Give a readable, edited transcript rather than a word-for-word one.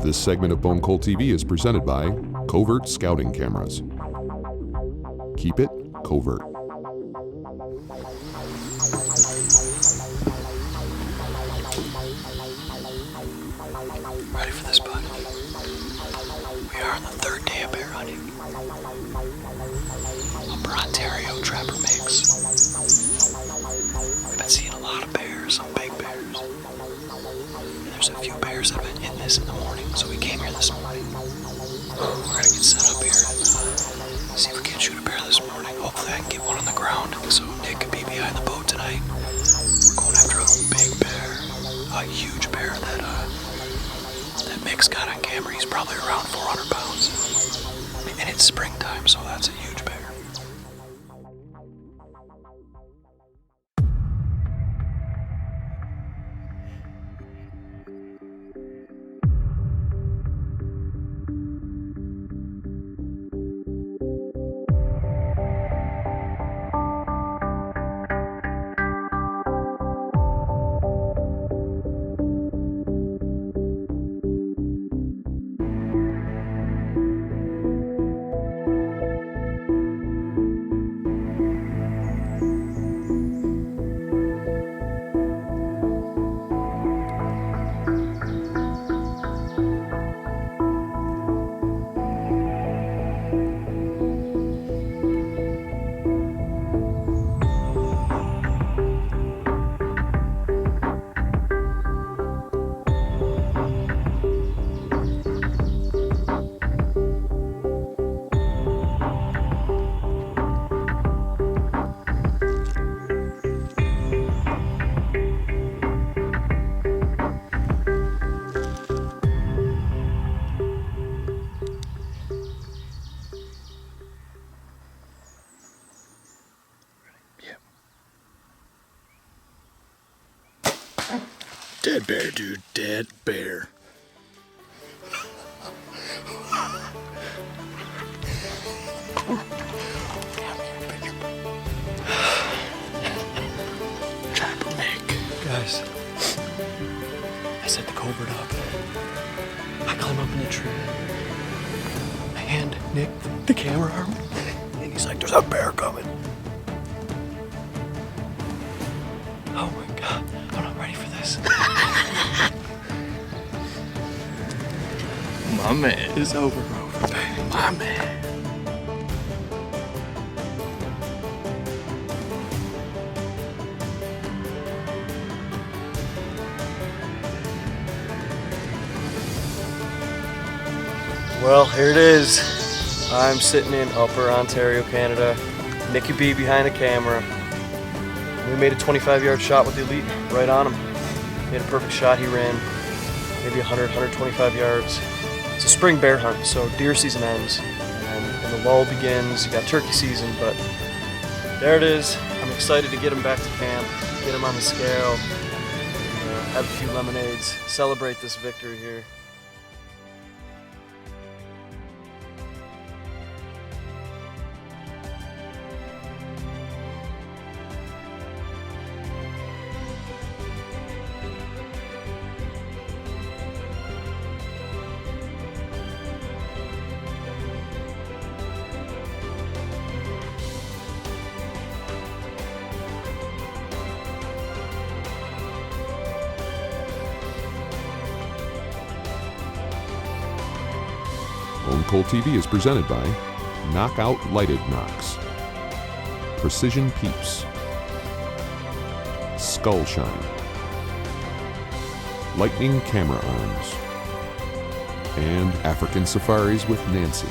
This segment of Bone Cold TV is presented by Covert Scouting Cameras. Keep it covert. Ready for this, bud? We are on the third day of bear hunting. Upper Ontario, Trapper Micks. We've been seeing a lot of bears, some big bears. And there's a few bears that have been hitting this in the morning, so we came here this morning. We're gonna get set up here and see if we can shoot a bear this morning. Hopefully I can get one on the ground, so Nick can be behind the boat tonight. We're going after a big bear, a huge bear that Mick's got on camera. He's probably around 400 pounds. And it's springtime, so that's a huge bear. Dead bear, dude. Dead bear. Trapper Mick. Guys, I set the covert up. I climb up in the tree. I hand Nick the camera arm, and he's like, "There's a bear coming." Oh my God, I'm not ready for this. My man. It's over, baby. My man. Well, here it is. I'm sitting in Upper Ontario, Canada. Nicky B behind the camera. We made a 25-yard shot with the Elite right on him. Made a perfect shot. He ran maybe 100, 125 yards. It's a spring bear hunt, so deer season ends and the lull begins. You got turkey season, but there it is. I'm excited to get him back to camp, get him on the scale, have a few lemonades, celebrate this victory here. Bone Cold TV is presented by Knockout Lighted Knocks, Precision Peeps, Skull Shine, Lightning Camera Arms, and African Safaris with Nancy.